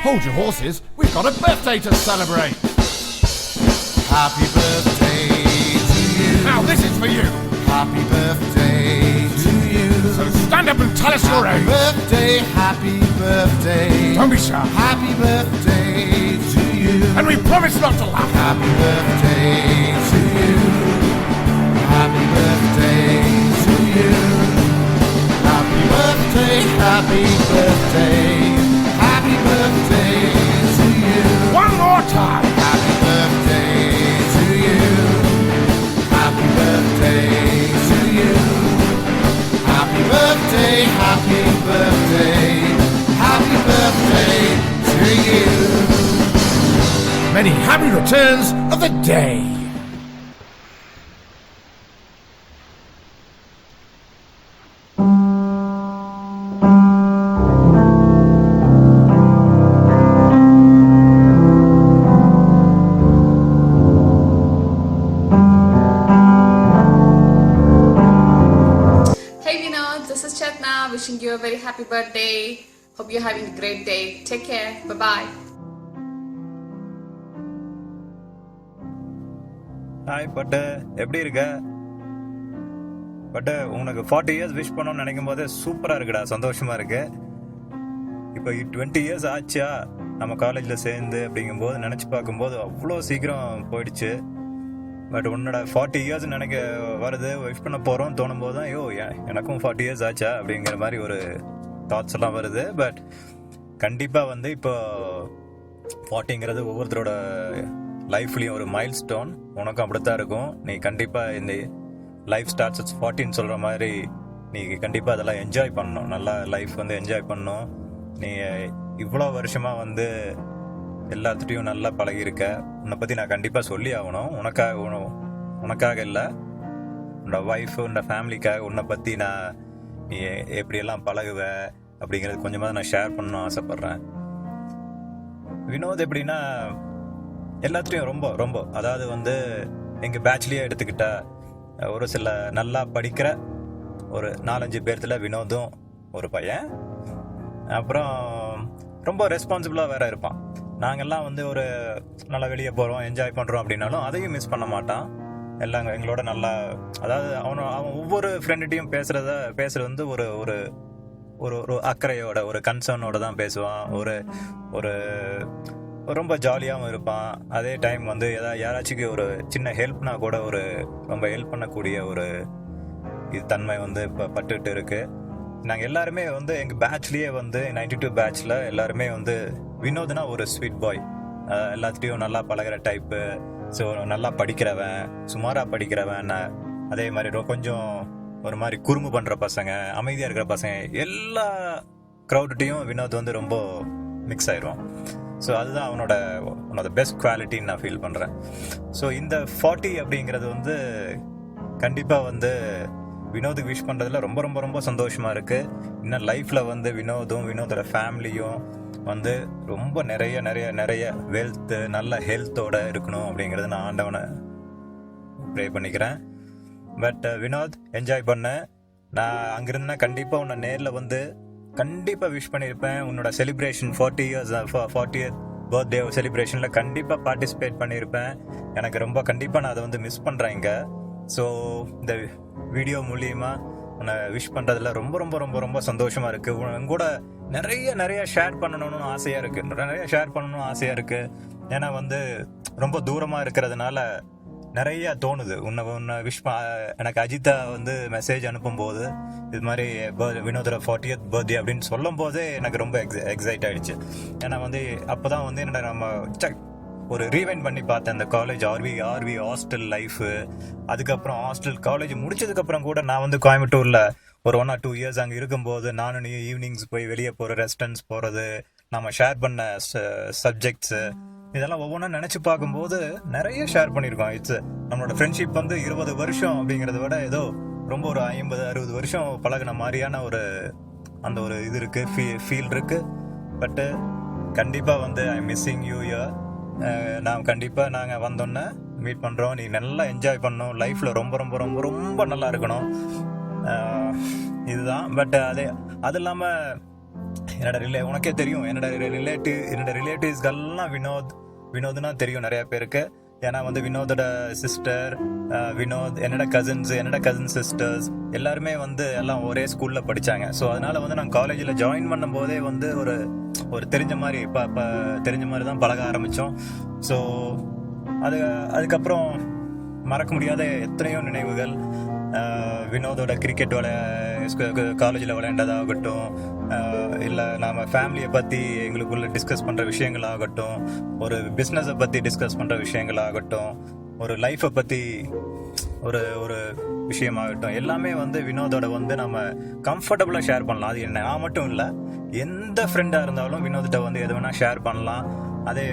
Hold your horses, we've got a birthday to celebrate. Happy birthday to you. Now this is for you. Happy birthday to you. So stand up and tell us your Happy age. birthday, happy birthday. Don't be shy. Happy birthday to you. And we promise not to laugh. Happy birthday to you. Happy birthday to you. Happy birthday, happy birthday. Happy birthday to you. One more time. Happy birthday to you. Happy birthday to you. Happy birthday, happy birthday. Happy birthday to you. Many happy returns of the day. This is Chetna wishing you a very happy birthday. Hope you're having a great day. Take care. Bye-bye. Hi பட்டு, எப்படி இருக்க? பட்டு, உனக்கு 40 years wish பண்ணணும்னு நினைக்கும் போதே சூப்பராக இருக்குடா, சந்தோஷமா இருக்கு. இப்போ 20 இயர்ஸ் ஆச்சா நம்ம காலேஜில் சேர்ந்து அப்படிங்கும்போது நினச்சி பார்க்கும்போது அவ்வளோ சீக்கிரம் போயிடுச்சு. பட் உன்னோட 40 இயர்ஸ் நினைக்க வருது, விஷ் பண்ண போகிறோம் தோணும் போது தான் ஐயோ எனக்கும் 40 இயர்ஸ் ஆச்சா அப்படிங்கிற மாதிரி ஒரு தாட்ஸ் எல்லாம் வருது. பட் கண்டிப்பாக வந்து இப்போ 40ங்கிறது ஒவ்வொருத்தரோட லைஃப்லேயும் ஒரு மைல் ஸ்டோன். உனக்கும் அப்படித்தான் இருக்கும். நீ கண்டிப்பாக இந்த லைஃப் ஸ்டார்ட்ஸ் அட் 40 சொல்கிற மாதிரி நீ கண்டிப்பாக அதெல்லாம் என்ஜாய் பண்ணணும். நல்லா லைஃப் வந்து என்ஜாய் பண்ணணும். நீ இவ்வளோ வருஷமாக வந்து எல்லாத்துட்டையும் நல்லா பழகியிருக்க. உன்னை பற்றி நான் கண்டிப்பாக சொல்லி ஆகணும். உனக்காக இல்லை, உன்னோட ஒய்ஃபு உன்னோட ஃபேமிலிக்காக உன்னை பற்றி நான் நீ எப்படியெல்லாம் பழகுவ அப்படிங்கிறது கொஞ்சமாக நான் ஷேர் பண்ணணும்னு ஆசைப்பட்றேன். வினோத் எப்படின்னா எல்லாத்துலேயும் ரொம்ப ரொம்ப அதாவது வந்து எங்கள் பேட்ச்லேயே எடுத்துக்கிட்டா ஒரு சில நல்லா படிக்கிற ஒரு 4-5 பேர்த்தில் வினோதும் ஒரு பையன். அப்புறம் ரொம்ப ரெஸ்பான்சிபிளாக வேறு இருப்பான். நாங்கள்லாம் வந்து ஒரு நல்லா வெளியே போகிறோம், என்ஜாய் பண்ணுறோம் அப்படின்னாலும் அதையும் மிஸ் பண்ண மாட்டான். எல்லாம் எங்களோட நல்லா, அதாவது அவன் ஒவ்வொரு ஃப்ரெண்டுகிட்டையும் பேசுகிறது வந்து ஒரு ஒரு ஒரு அக்கறையோட ஒரு கன்சர்னோட தான் பேசுவான். ஒரு ரொம்ப ஜாலியாகவும் இருப்பான். அதே டைம் வந்து யாராச்சுக்கு ஒரு சின்ன ஹெல்ப்னா கூட ஒரு ரொம்ப ஹெல்ப் பண்ணக்கூடிய ஒரு இது தன்மை வந்து இப்போ பட்டுட்டு இருக்கு. நாங்கள் எல்லாருமே வந்து எங்கள் பேட்ச்லேயே வந்து 92 பேட்ச்சில் எல்லாருமே வந்து வினோத்னா ஒரு ஸ்வீட் பாய், எல்லாத்துட்டையும் நல்லா பழகிற டைப்பு. ஸோ நல்லா படிக்கிறவன், சுமாராக படிக்கிறவன், அதே மாதிரி கொஞ்சம் ஒரு மாதிரி குறும்பு பண்ணுற பசங்க, அமைதியாக இருக்கிற பசங்க, எல்லா க்ரௌட்டையும் வினோத் வந்து ரொம்ப மிக்ஸ் ஆயிடுவான். ஸோ அதுதான் அவனோட பெஸ்ட் குவாலிட்டின்னு நான் ஃபீல் பண்ணுறேன். ஸோ இந்த 40 அப்படிங்கிறது வந்து கண்டிப்பாக வந்து வினோதுக்கு விஷ் பண்ணுறதுல ரொம்ப ரொம்ப ரொம்ப சந்தோஷமாக இருக்குது. இன்னும் லைஃப்பில் வந்து வினோதோட ஃபேமிலியும் வந்து ரொம்ப நிறைய நிறைய நிறைய வெல்த்து, நல்ல ஹெல்த்தோடு இருக்கணும் அப்படிங்கிறது நான் ஆண்டவனை ப்ரே பண்ணிக்கிறேன். பட் வினோத், என்ஜாய் பண்ண. நான் அங்கிருந்தா கண்டிப்பாக உன்னை நேரில் வந்து கண்டிப்பாக விஷ் பண்ணியிருப்பேன். உன்னோட செலிப்ரேஷன் 40th பர்த்டே செலிப்ரேஷனில் கண்டிப்பாக பார்ட்டிசிபேட் பண்ணியிருப்பேன். எனக்கு ரொம்ப கண்டிப்பாக நான் அதை வந்து மிஸ் பண்ணுறேன் இங்கே. ஸோ இந்த வீடியோ மூலியமாக உன்னை விஷ் பண்ணுறதுல ரொம்ப ரொம்ப ரொம்ப ரொம்ப சந்தோஷமாக இருக்குது. உங்கூட நிறைய ஷேர் பண்ணணும்னு ஆசையாக இருக்குது. ஏன்னா வந்து ரொம்ப தூரமாக இருக்கிறதுனால நிறைய தோணுது. உன்னை விஷ் எனக்கு அஜிதா வந்து மெசேஜ் அனுப்பும்போது இது மாதிரி வினோதோட 40th பர்த்டே அப்படின்னு சொல்லும் போதே எனக்கு ரொம்ப எக்ஸைட் ஆகிடுச்சு. ஏன்னா வந்து அப்போ தான் வந்து என்ன நம்ம ஒரு ரீவைண்ட் பண்ணி பார்த்தேன் இந்த காலேஜ் ஆர்வி ஹாஸ்டல் லைஃபு. அதுக்கப்புறம் காலேஜ் முடிச்சதுக்கப்புறம் கூட நான் வந்து கோயம்புத்தூரில் ஒரு 1 or 2 இயர்ஸ் அங்கே இருக்கும்போது நானும் நீ ஈவினிங்ஸ் போய் வெளியே போகிற ரெஸ்டாரண்ட்ஸ் போகிறது, நம்ம ஷேர் பண்ண சப்ஜெக்ட்ஸு, இதெல்லாம் ஒவ்வொன்றா நினச்சி பார்க்கும்போது நிறைய ஷேர் பண்ணியிருக்கோம். நம்மளோட ஃப்ரெண்ட்ஷிப் வந்து 20 வருஷம் அப்படிங்கிறத விட ஏதோ ரொம்ப ஒரு 50-60 வருஷம் பழகின மாதிரியான அந்த ஒரு இது இருக்குது, ஃபீல் இருக்குது. பட்டு கண்டிப்பாக வந்து ஐ மிஸ்ஸிங் யூ இயர். நாங்கள் வந்தோன்னே மீட் பண்ணுறோம். நீ நல்லா என்ஜாய் பண்ணணும், லைஃப்பில் ரொம்ப ரொம்ப ரொம்ப ரொம்ப நல்லா இருக்கணும். இதுதான். பட் அது இல்லாமல் உனக்கே தெரியும் என்னோட ரிலேட்டிவ்ஸ்கள்லாம் வினோத்னா தெரியும் நிறைய பேருக்கு. ஏன்னா வந்து வினோதோட சிஸ்டர், வினோத், என்னோட கசின் சிஸ்டர்ஸ் எல்லாருமே வந்து எல்லாம் ஒரே ஸ்கூல்ல படிச்சாங்க. ஸோ அதனால வந்து நான் காலேஜில் ஜாயின் பண்ணும் போதே வந்து ஒரு தெரிஞ்ச மாதிரி தெரிஞ்ச மாதிரி தான் பழக ஆரம்பித்தோம். ஸோ அதுக்கப்புறம் மறக்க முடியாத எத்தனையோ நினைவுகள். வினோதோட கிரிக்கெட் காலேஜில் விளையாண்டதாகட்டும், இல்லை நாம் ஃபேமிலியை பற்றி எங்களுக்குள்ள டிஸ்கஸ் பண்ணுற விஷயங்களாகட்டும், ஒரு பிஸ்னஸை பற்றி டிஸ்கஸ் பண்ணுற விஷயங்களாகட்டும், ஒரு லைஃப்பை பற்றி ஒரு விஷயமாகட்டும், எல்லாமே வந்து வினோதோட வந்து நம்ம கம்ஃபர்டபுளாக ஷேர் பண்ணலாம். அது நான் மட்டும் இல்லை, எந்த ஃப்ரெண்டாக இருந்தாலும் வினோத்திட்ட வந்து எது வேணால் ஷேர் பண்ணலாம். அதே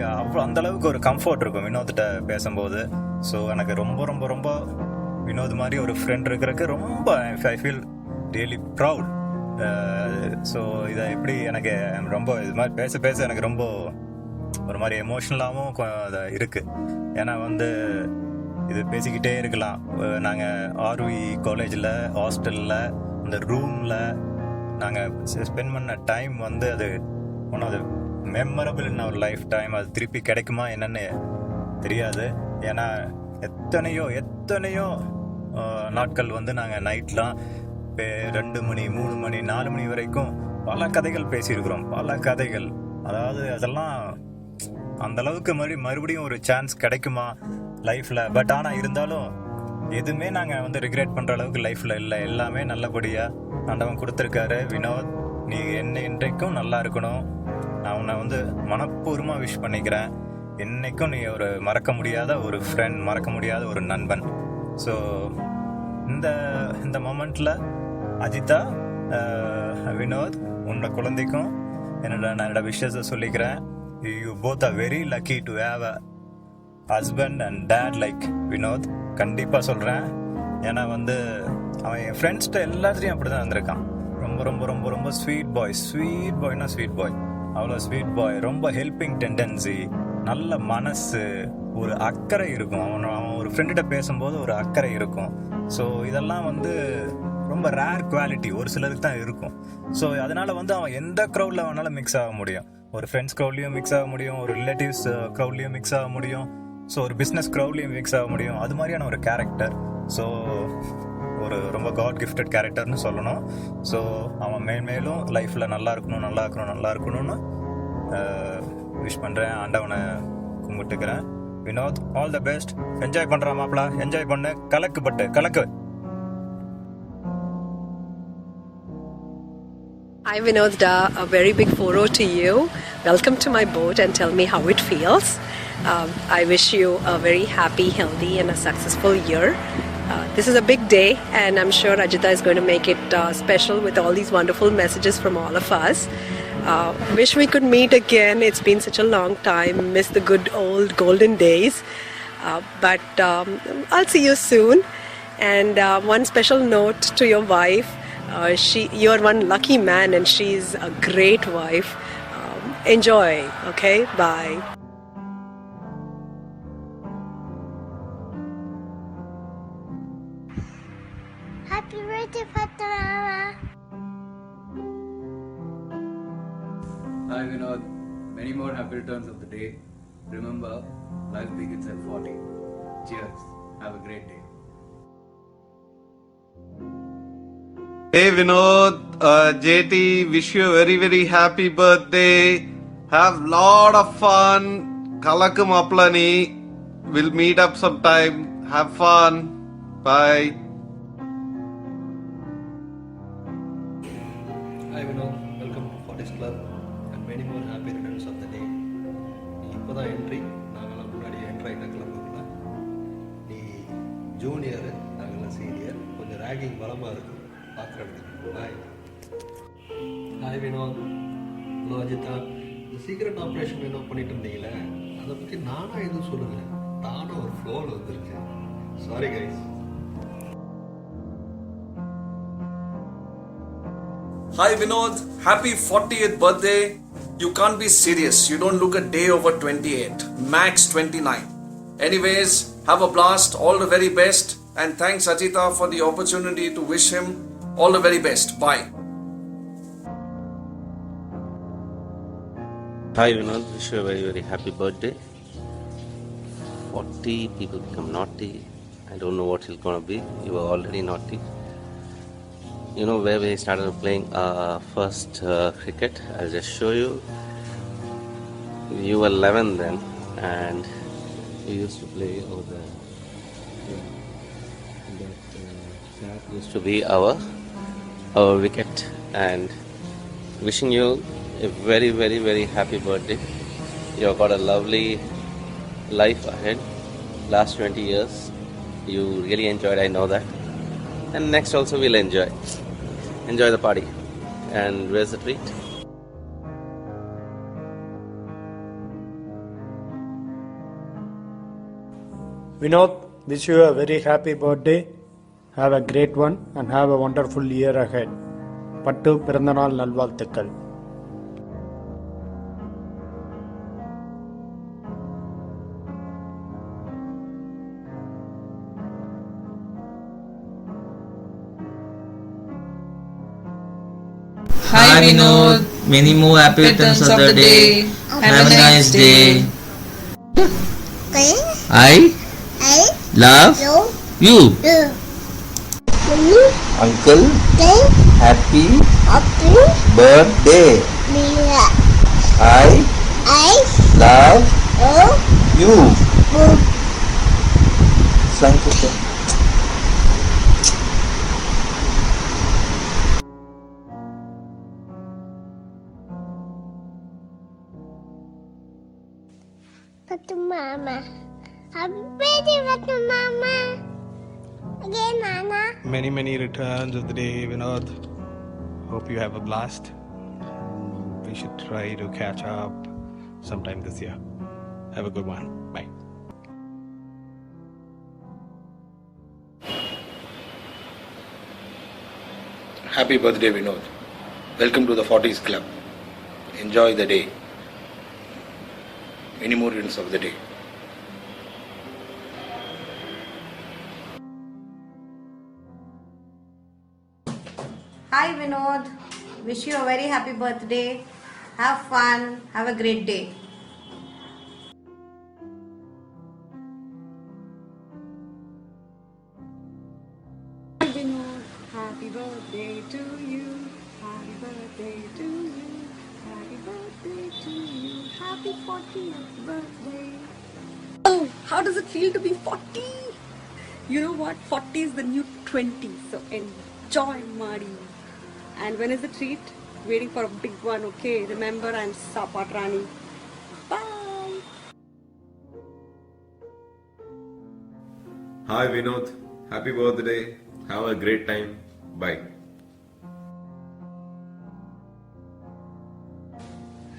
அந்தளவுக்கு ஒரு கம்ஃபர்ட் இருக்கும் வினோத்திட்ட பேசும்போது. ஸோ எனக்கு ரொம்ப ரொம்ப ரொம்ப வினோத் மாதிரி ஒரு ஃப்ரெண்ட் இருக்கிறதுக்கு ரொம்ப I feel really proud. So இதை எப்படி எனக்கு ரொம்ப இது மாதிரி பேச எனக்கு ரொம்ப ஒரு மாதிரி எமோஷ்னலாகவும் இருக்குது. ஏன்னா வந்து இது பேசிக்கிட்டே இருக்கலாம். நாங்கள் ஆர்வி காலேஜில் ஹாஸ்டலில் அந்த ரூமில் நாங்கள் ஸ்பெண்ட் பண்ண டைம் வந்து அது one of the memorable in our lifetime. அது திருப்பி கிடைக்குமா என்னன்னு தெரியாது. ஏன்னா எத்தனையோ நாட்கள் வந்து நாங்கள் நைட்லாம் 2 மணி 3 மணி 4 மணி வரைக்கும் பல கதைகள் பேசியிருக்கிறோம். பல கதைகள், அதாவது அதெல்லாம் அந்தளவுக்கு மறுபடியும் ஒரு சான்ஸ் கிடைக்குமா லைஃப்பில். பட் ஆனால் இருந்தாலும் எதுவுமே நாங்கள் வந்து ரிக்ரெட் பண்ணுற அளவுக்கு லைஃப்பில் இல்லை. எல்லாமே நல்லபடியாக ஆண்டவன் கொடுத்துருக்காரு. வினோத், நீ இன்றைக்கும் நல்லா இருக்கணும். நான் உன்னை வந்து மனப்பூர்வமாக விஷ் பண்ணிக்கிறேன். என்னைக்கும் நீ ஒரு மறக்க முடியாத ஒரு ஃப்ரெண்ட், மறக்க முடியாத ஒரு நண்பன். ஸோ இந்த மொமெண்ட்டில் அஜிதா, வினோத், உன்னோட குழந்தைக்கும் என்னோட விஷயத்தை சொல்லிக்கிறேன். You both are very lucky to have a husband and that like Vinod. கண்டிப்பாக சொல்கிறேன். ஏன்னா வந்து அவன் என் ஃப்ரெண்ட்ஸ்கிட்ட எல்லாத்துலேயும் அப்படி தான் இருந்திருக்கான். ரொம்ப ரொம்ப ரொம்ப ரொம்ப ஸ்வீட் பாய்னா ஸ்வீட் பாய், அவ்வளோ ஸ்வீட் பாய். ரொம்ப ஹெல்பிங் டெண்டன்சி, நல்ல மனசு, ஒரு அக்கறை இருக்கும். அவன் ஒரு ஃப்ரெண்ட்கிட்ட பேசும்போது ஒரு அக்கறை இருக்கும். ஸோ இதெல்லாம் வந்து ரொம்ப ரேர் குவாலிட்டி, ஒரு சிலருக்கு தான் இருக்கும். ஸோ அதனால் வந்து அவன் எந்த க்ரௌடில் வேணாலும் மிக்ஸ் ஆக முடியும். ஒரு ஃப்ரெண்ட்ஸ் க்ரௌட்லேயும் மிக்ஸ் ஆக முடியும், ஒரு ரிலேட்டிவ்ஸ் க்ரௌட்லேயும் மிக்ஸ் ஆக முடியும், ஸோ ஒரு பிஸ்னஸ் க்ரௌட்லேயும் மிக்ஸ் ஆக முடியும். அது மாதிரியான ஒரு கேரக்டர். ஸோ ஒரு ரொம்ப காட் கிஃப்டட் கேரக்டர்னு சொல்லணும். ஸோ அவன் மேலும் லைஃப்பில் நல்லா இருக்கணும்னு விஷ் பண்ணுறேன். ஆண்டவனை கும்பிட்டுக்கிறேன். Vinod, all the best. Enjoy பண்ணுறான் மாப்பிள, என்ஜாய் பண்ணு, கலக்கு. Hi Vinodda, a very big foro to you. Welcome to my boat and tell me how it feels. I wish you a very happy, healthy and a successful year. This is a big day and I'm sure Ajita is going to make it special with all these wonderful messages from all of us. Wish we could meet again. It's been such a long time. Miss the good old golden days. But I'll see you soon. And one special note to your wife. You're one lucky man and she's a great wife. Enjoy, okay? Bye. Happy birthday, Fatima. Hi Vinod, many more happy returns of the day. Remember, life begins at 40. Cheers, have a great day. Hey Vinod, JT, wish you a very very happy birthday. Have lot of fun. Kalakku maplani. We'll meet up sometime. Have fun. Bye. Hi Vinod, welcome to 40s Club and many more happy returns of the day. நீ இப்போதான் entry, நாங்களாம் முன்னாடி entry ஆகிட்ட கிளம்புக்குள்ள. நீ junior, நாங்களாம் senior. கொஞ்சம் ragging பலமாக இருக்கும் பார்க்குறதுக்கு. Bye. Hi Vinod, hello Ajitha. இந்த சீக்ரெட் ஆப்ரேஷன் என்ன பண்ணிட்டு இருந்தீங்களே, அதை பற்றி நானாக எதுவும் சொல்லுங்கள், தானாக ஒரு ஃப்ளோவில் வந்துருக்கேன். Sorry guys. Hi Vinod, happy 40th birthday. You can't be serious. You don't look a day over 28, max 29. Anyways, have a blast. All the very best. And thanks Ajita for the opportunity to wish him all the very best. Bye. Hi Vinod, wish you a very very happy birthday. 40 people become naughty. I don't know what it's gonna be. You were already naughty. You know where we started playing first cricket? I'll just show you. You were 11 then, and we used to play over there. That used to be our wicket. And wishing you a very very very happy birthday. You've got a lovely life ahead. Last 20 years you really enjoyed, I know that, and next also we'll enjoy the party. And where's the treat? Vinod, wish you a very happy birthday. Have a great one and have a wonderful year ahead. பட்டு பிறந்தநாள் நல்வாழ்த்துக்கள். Hi Vinod, many more happy returns of the day. Have a nice day. I love you. Uncle, happy birthday. I love you. Thank you. Patu Mama. Happy birthday, Patu Mama. Again, Nana. Many returns of the day, Vinod. Hope you have a blast. We should try to catch up sometime this year. Have a good one. Bye. Happy birthday, Vinod. Welcome to the 40s Club. Enjoy the day. Many more returns of the day. Hi Vinod, wish you a very happy birthday. Have fun, have a great day. Hi Vinod, happy birthday to you. Happy birthday to you. Happy birthday to you. Happy 40th birthday. Oh, how does it feel to be 40? You know what? 40 is the new 20. So enjoy, Mari. And when is the treat? Waiting for a big one, okay? Remember, I'm Sapat Rani. Bye. Hi Vinod, happy birthday. Have a great time. Bye.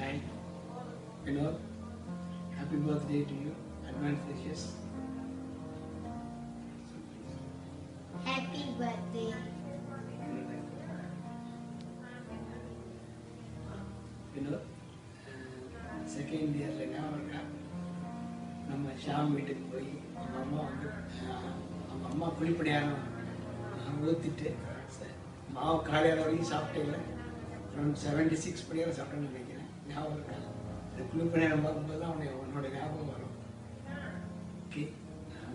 Hi Vinod, happy birthday to you. Advance wishes. Happy birthday. Vinod, second இயரில் ஞாபகம் இருக்கா நம்ம ஷாம் வீட்டுக்கு போய் அவங்க அம்மா குழிப்பணியாரம் ஊற்றிட்டு மாவு காலையில் வரைக்கும் சாப்பிட்டீங்களே அரௌண்ட் 76 படியாரம் சாப்பிட்டேன்னு நினைக்கிறேன். ஞாபகம் இருக்கா? இந்த குழிப்பணியாரம் பார்க்கும்போது தான் உன்னோட ஞாபகம் வரும். Okay,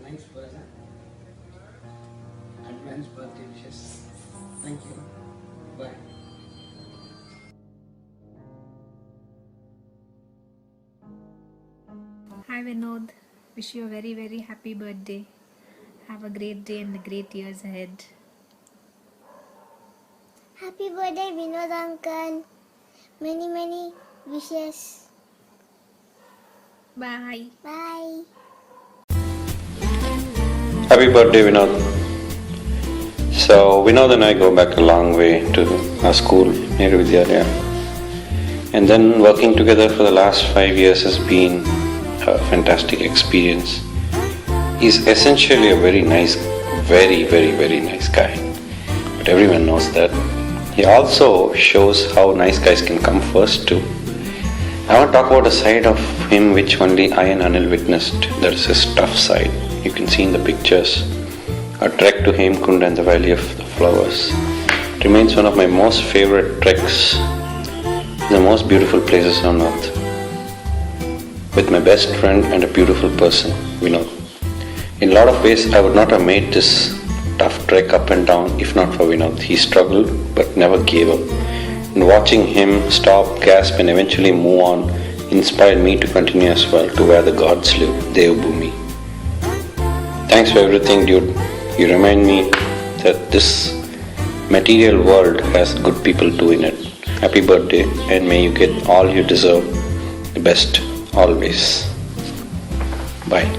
nice person. Advance birthday wishes. Thank you. Bye. Hi Vinod, wish you a very very happy birthday. Have a great day and the great years ahead. Happy birthday, Vinod uncle. Many wishes. Bye. Bye. Happy birthday, Vinod. So, Vinod and I go back a long way to our school, Nehru Vidyalaya. And then working together for the last 5 years has been a fantastic experience. He's essentially a very nice, very nice guy. But everyone knows that. He also shows how nice guys can come first too. I want to talk about a side of him which only I and Anil witnessed. That is his tough side. You can see in the pictures. A trek to Hemkund and the Valley of the Flowers. It remains one of my most favorite treks. The most beautiful places on earth. with my best friend and a beautiful person, Vinod. In a lot of ways, I would not have made this tough trek up and down if not for Vinod. He struggled but never gave up. And watching him stop, gasp, and eventually move on inspired me to continue as well to where the gods live, Devbhoomi. Thanks for everything, dude. You remind me that this material world has good people too in it. Happy birthday, and may you get all you deserve. The best, always. Bye.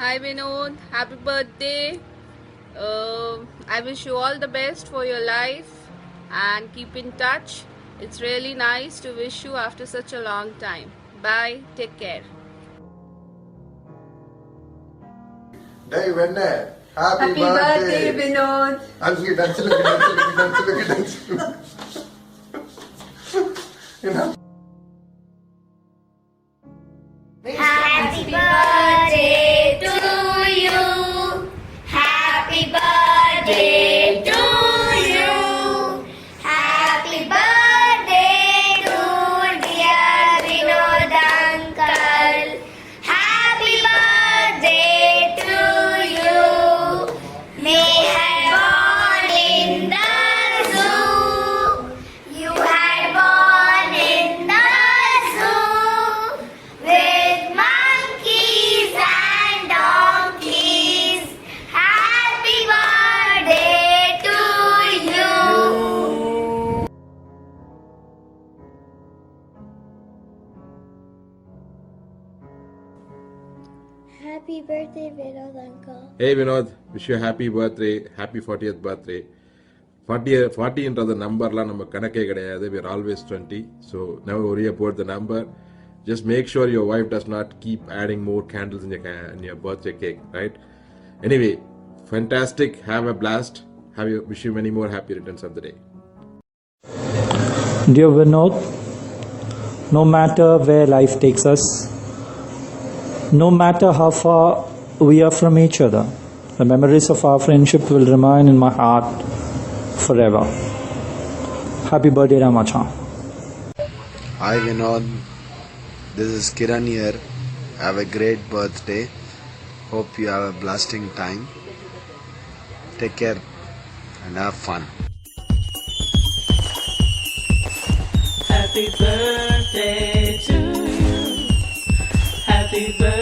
Hi Vinod, happy birthday. I wish you all the best for your life and keep in touch. It's really nice to wish you after such a long time. Bye, take care. Hey, Venna. Happy birthday, Vinod. Dance. You know. Happy birthday to you. Happy birthday to you. Happy birthday to dear Vinod uncle. Happy birthday to you. May have born in the zoo. You had born in the zoo with monkeys and donkeys. Happy birthday to you. Happy birthday, Vinod uncle. Hey Vinod, wish you a happy birthday, happy 40th birthday. 40ன்றது நம்பர்லாம் நம்ம கணக்கே கிடையாது. We are always 20, so never worry about the number. Just make sure your wife does not keep adding more candles in your birthday cake, right? Anyway, fantastic. Have a blast. Wish you many more happy returns of the day. Dear Vinod, no matter where life takes us, no matter how far we are from each other, the memories of our friendship will remain in my heart forever. Happy birthday, Ramachan. Hi Vinod, this is Kiran here. Have a great birthday. Hope you have a blasting time. Take care and have fun. Happy birthday to you. Happy birthday.